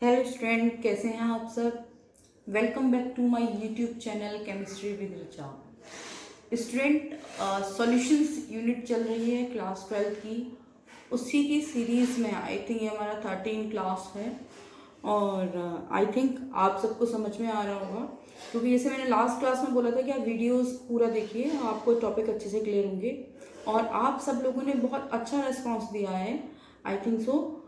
Hello student, कैसे हैं आप सब। Welcome back to my YouTube channel chemistry with Richa. Student, solutions unit चल रही है क्लास 12 की, उसी की सीरीज़ में आई थिंक ये हमारा 13 क्लास है। और आई थिंक आप सबको समझ में आ रहा होगा, क्योंकि जैसे मैंने लास्ट क्लास में बोला था कि आप वीडियोस पूरा देखिए, आपको टॉपिक अच्छे से क्लियर होंगे। और आप सब लोगों ने बहुत अच्छा रिस्पॉन्स दिया है, आई थिंक सो।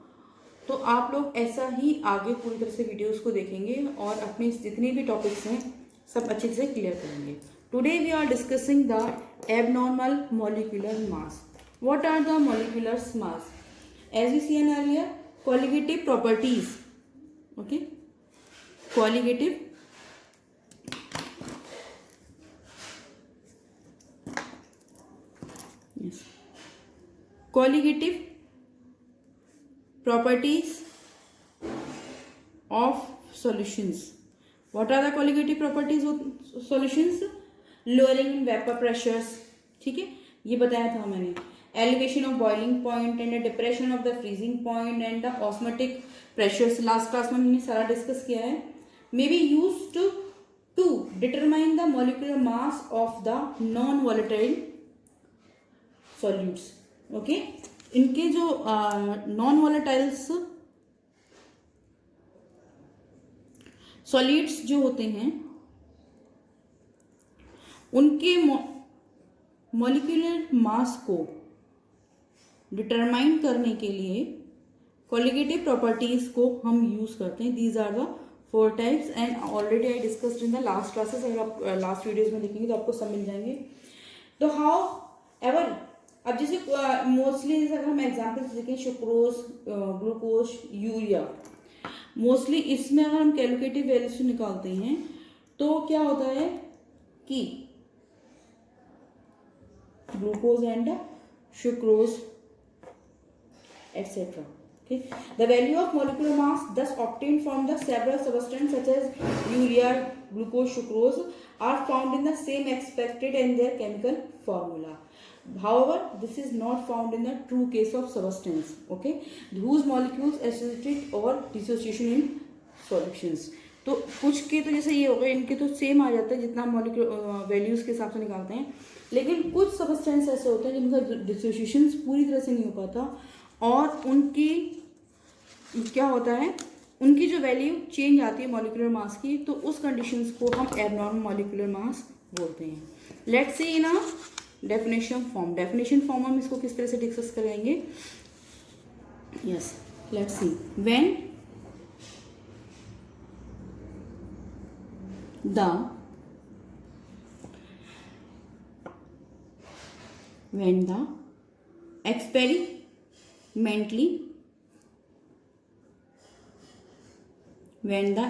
तो आप लोग ऐसा ही आगे पूरी तरह से वीडियोस को देखेंगे और अपने जितने भी टॉपिक्स हैं सब अच्छे से क्लियर करेंगे। Today we are discussing the abnormal molecular mass. What are the molecular mass? As we seen earlier, qualitative properties. Okay, qualitative yes, qualitative properties of solutions. What are the qualitative properties of solutions? Lowering in vapor pressures, ठीक है, ये बताया था मैंने। Elevation of boiling point and the depression of the freezing point and the osmotic pressures, last class में हमने सारा discuss किया है। May be used to determine the molecular mass of the non volatile solutes. Okay, इनके जो non वॉलेटाइल्स solids जो होते हैं उनके मॉलिक्यूलर मास को डिटरमाइन करने के लिए क्वालिटेटिव प्रॉपर्टीज को हम यूज करते हैं। These are the 4 types and already I discussed in the last classes. अगर आप लास्ट वीडियोज में देखेंगे तो आपको सब मिल जाएंगे। तो हाउ एवर, अब जैसे मोस्टली जैसे अगर हम एग्जाम्पल्स देखें, सुक्रोज, ग्लूकोज, यूरिया, मोस्टली इसमें अगर हम कैलकुलेटिव वैल्यूज निकालते हैं तो क्या होता है कि glucose and sucrose etc. Okay, the value of molecular mass thus obtained from the several substances such as urea, glucose, sucrose are found in the same expected in their chemical formula. However, this is not found in the true case of substance, okay, whose molecules associate or dissociation in solutions. तो कुछ के तो जैसे ये हो गए, इनके तो सेम आ जाता है जितना मॉलिक्यूलर वैल्यूज के हिसाब से निकालते हैं, लेकिन कुछ सब्सटेंस ऐसे होते हैं जिनका डिसोसिएशन पूरी तरह से नहीं हो पाता और उनकी क्या होता है, उनकी जो वैल्यू चेंज आती है मॉलिक्यूलर मास की, तो उस कंडीशंस को हम एबनॉर्मल मॉलिक्यूलर मास बोलते हैं। Let's see in a definition form. Definition form हम इसको किस तरह से डिस्कस करेंगे। Yes, let's see. When the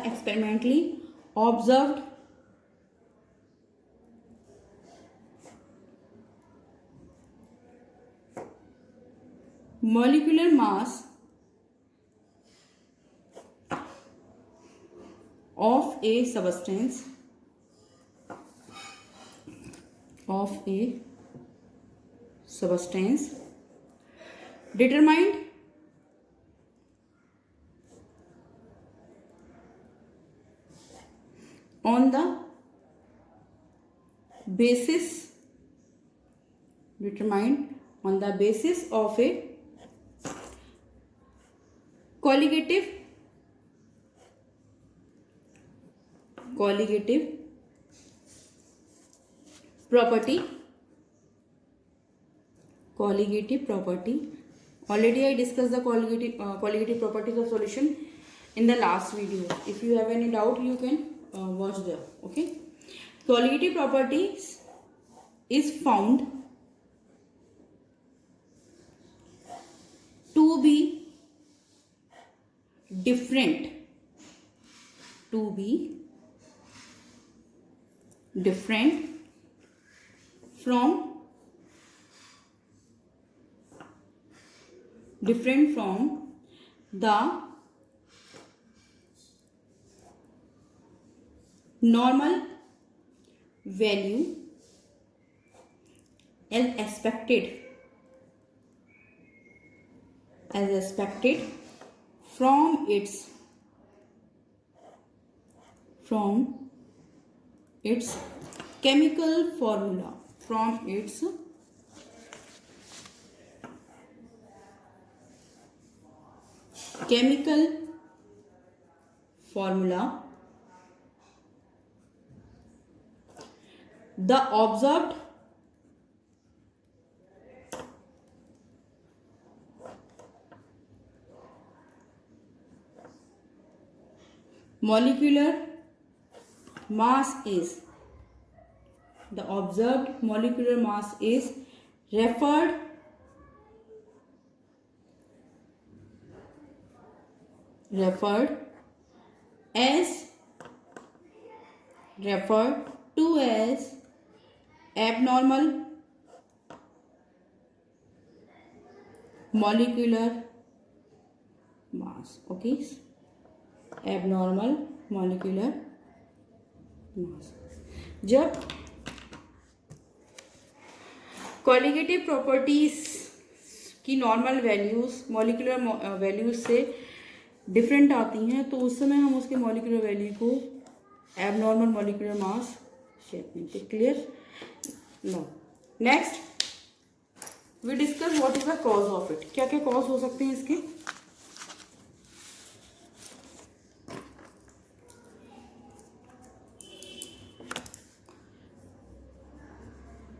experimentally observed molecular mass of a substance determined on the basis of a qualitative property. Already I discussed the qualitative properties of solution in the last video. If you have any doubt, you can watch there. Okay, qualitative properties is found to be different from the normal value as expected from its from its chemical formula, from its chemical formula, the observed molecular mass is, the observed molecular mass is referred as referred to as abnormal molecular mass. Okay, abnormal molecular mass. जब qualitative properties की normal values molecular values से different आती हैं तो उस समय हम उसके मॉलिक्यूलर वैल्यू को एबनॉर्मल मॉलिक्यूलर मास कहते हैं. Clear? No. Next we discuss what is the cause of it. क्या क्या कॉज हो सकते हैं इसके?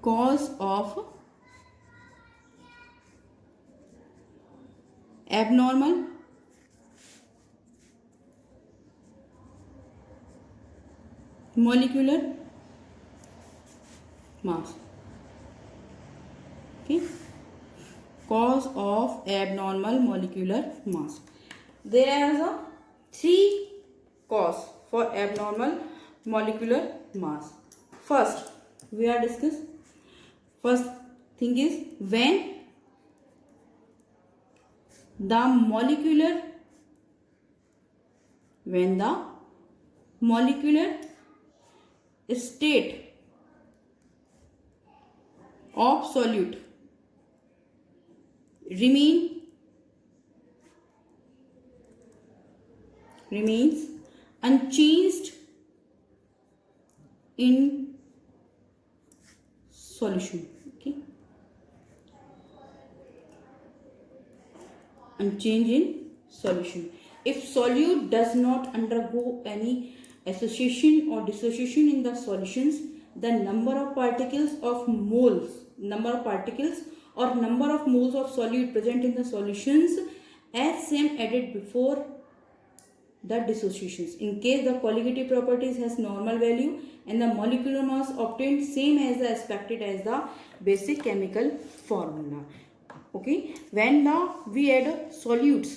Cause of abnormal molecular mass. Okay, cause of abnormal molecular mass. There is a three cause for abnormal molecular mass. First we are discuss. First thing is when the molecular state of solute remains unchanged in solution. Okay, unchanged in solution. If solute does not undergo any association or dissociation in the solutions, the number of particles or number of moles of solute present in the solutions as same added before the dissociations. In case the colligative properties has normal value and the molecular mass obtained same as the expected as the basic chemical formula. Okay, when we add solutes,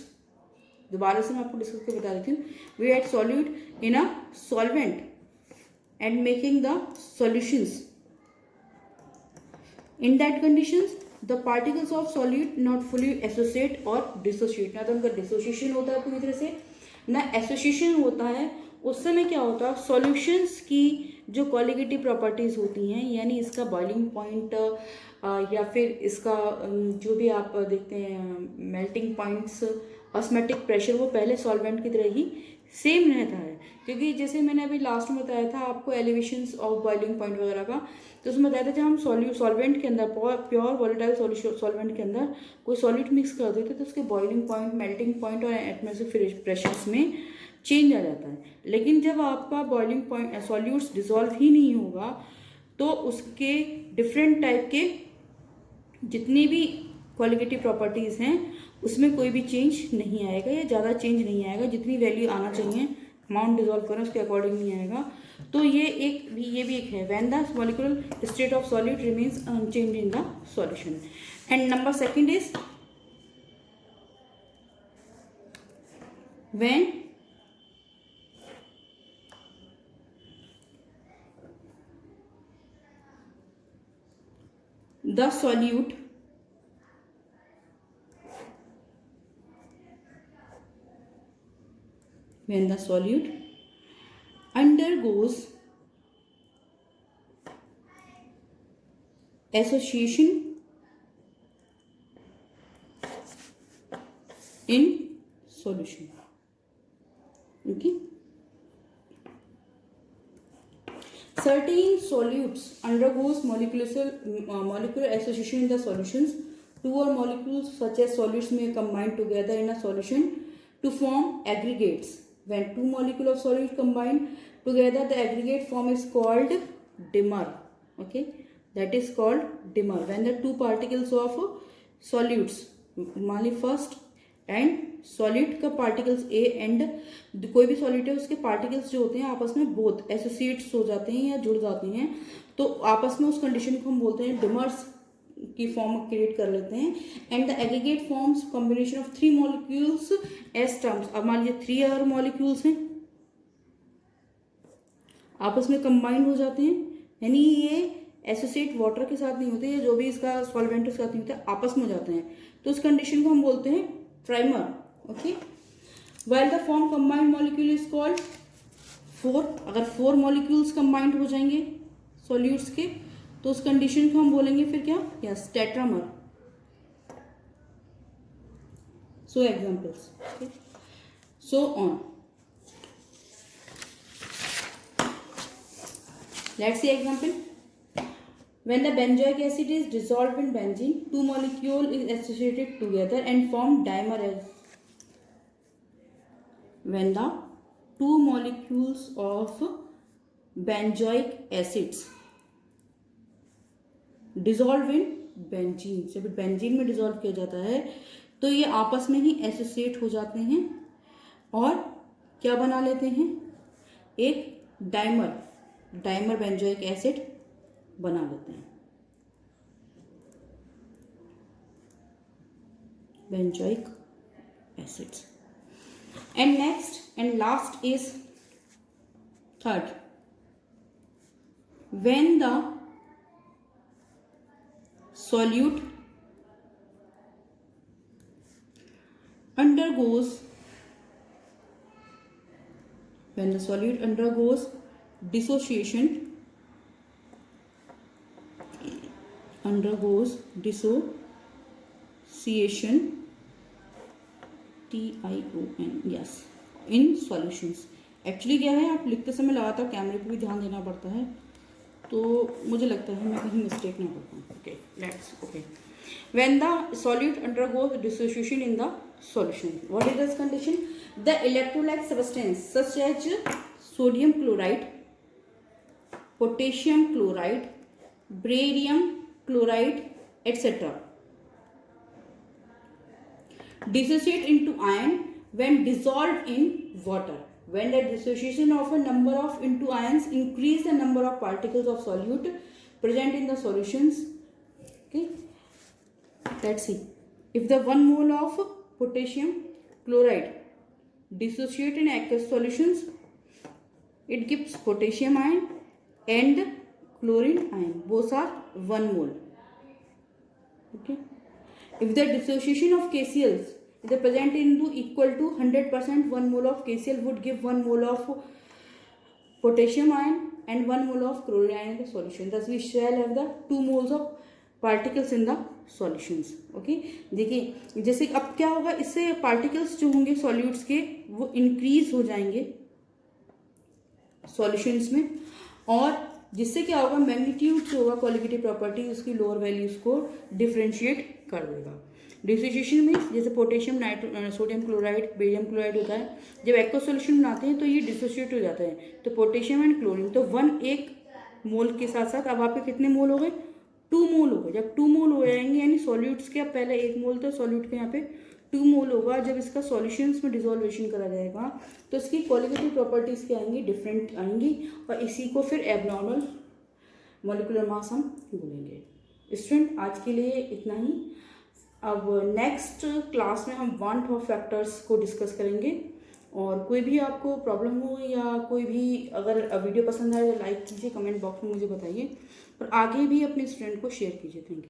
दोबारा से मैं आपको discuss करके बता देती हूँ. We add solute in a solvent and making the solutions. In that conditions, the particles of solute not fully associate or dissociate. ना तो उनका dissociation होता है पूरी तरह से, ना association होता है. उस समय क्या होता है, सॉल्यूशंस की जो कॉलिगेटिव प्रॉपर्टीज होती हैं, यानी इसका बॉइलिंग पॉइंट या फिर इसका जो भी आप देखते हैं मेल्टिंग पॉइंट्स, ऑस्मेटिक प्रेशर, वो पहले सॉल्वेंट की तरह ही सेम रहता है. क्योंकि जैसे मैंने अभी लास्ट में बताया था आपको एलिवेशंस ऑफ बॉइलिंग पॉइंट वगैरह का, तो उसमें बताया था जब हम सॉल्वेंट के अंदर प्योर वोलेटाइल सॉल्वेंट के अंदर कोई सॉल्यूट मिक्स कर देते तो उसके बॉइलिंग पॉइंट, मेल्टिंग पॉइंट और एटमॉस्फेरिक प्रेशर्स में चेंज आ जाता है. लेकिन जब आपका बॉइलिंग पॉइंट सॉल्यूट्स डिसॉल्व ही नहीं होगा तो उसके डिफरेंट टाइप के जितनी भी क्वालिटेटिव प्रॉपर्टीज़ हैं उसमें कोई भी चेंज नहीं आएगा या ज़्यादा चेंज नहीं आएगा. जितनी वैल्यू आना चाहिए अमाउंट डिसॉल्व करें उसके अकॉर्डिंग नहीं आएगा. तो ये भी एक है when the molecular state of solute remains unchanged in the solution. And number second is when the solute undergoes association in solution. Okay, Certain solutes undergoes molecular association in the solutions. Two or molecules such as solutes may combine together in a solution to form aggregates. When two molecules of solute combine together, the aggregate form is called dimer. Okay, that is called dimer. When the two particles of solutes, मान ली first and solid का particles A and कोई भी solid है उसके particles जो होते हैं आपस में बोथ एसोसिएट्स हो जाते हैं या जुड़ जाते हैं, तो आपस में उस कंडीशन को हम बोलते हैं डिमर्स की फॉर्म क्रिएट कर लेते हैं. And the aggregate forms combination of three molecules as terms. अब मान लीजिए थ्री और मॉलिक्यूल्स हैं आपस में कंबाइंड हो जाते हैं, यानी ये एसोसिएट वाटर के साथ नहीं होते, ये जो भी इसका सॉल्वेंट के साथ नहीं होते आपस में हो जाते हैं, तो उस कंडीशन को हम बोलते हैं trimer. Okay, while the form combined molecule is called four. अगर फोर मॉलिक्यूल्स कंबाइंड हो जाएंगे सॉल्यूट्स के तो उस कंडीशन को हम बोलेंगे फिर क्या, yes, tetramer. So examples, so on. Let's see example. When the benzoic acid is dissolved in benzene, two molecules is associated together and form dimer. When the two molecules of benzoic acids dissolve in benzene, जब benzene में dissolve किया जाता है तो ये आपस में ही associate हो जाते हैं और क्या बना लेते हैं, एक डाइमर, डाइमर बेंजोइक एसिड बना लेते हैं. Benzoic acids. And next and last is third. When the solute undergoes dissociation TION, yes, in solutions. Actually क्या है, आप लिखते समय लगातार कैमरे पे भी ध्यान देना पड़ता है, तो मुझे लगता है मैं कहीं मिस्टेक ना करता हूँ. Okay, let's. Okay, when the solute undergoes dissociation in the solution, what is this condition, the electrolyte substance such as sodium chloride, potassium chloride, barium chloride etc. dissociate into ion when dissolved in water. When the dissociation of a number of into ions increase the number of particles of solute present in the solutions. Okay, let's see. If the 1 mole of potassium chloride dissociate in aqueous solutions, it gives potassium ion and chlorine ion. Both are 1 mole. Okay. If the dissociation of KCl's is present into equal to 100%, 1 mole of KCl would give 1 mole of potassium ion and 1 mole of chlorine ion in the solution. Thus we shall have the 2 moles of particles in the solutions. Okay. देखिए जैसे अब क्या होगा, इससे particles जो होंगे solutes के वो increase हो जाएंगे solutions में, और जिससे क्या होगा, मैग्नीट्यूड जो होगा क्वालिटेटिव प्रॉपर्टी उसकी लोअर वैल्यूज को डिफ्रेंशिएट कर देगा. डिसोसिएशन में जैसे potassium sodium chloride, barium chloride होता है, जब एक्वस सॉल्यूशन बनाते हैं तो ये डिसोसिएट हो जाता है, तो पोटेशियम एंड क्लोरीन, तो 1 मोल के साथ साथ अब आपके कितने मोल हो गए, 2 मोल हो गए. जब 2 मोल हो जाएंगे यानी सॉल्यूट्स के, अब पहले 1 मोल था सॉल्यूट के, यहाँ पे 2 मोल होगा. जब इसका सॉल्यूशंस में डिसोल्वेशन करा जाएगा तो इसकी क्वालिटेटिव प्रॉपर्टीज क्या आएंगी, डिफरेंट आएंगी, और इसी को फिर एबनॉर्मल मॉलिक्यूलर मास हम बोलेंगे. स्टूडेंट आज के लिए इतना ही. अब नेक्स्ट क्लास में हम वन ऑफ फैक्टर्स को डिस्कस करेंगे, और कोई भी आपको प्रॉब्लम हो या कोई भी अगर वीडियो पसंद आए तो लाइक कीजिए, कमेंट बॉक्स में मुझे बताइए, और आगे भी अपने स्टूडेंट को शेयर कीजिए. Thank you.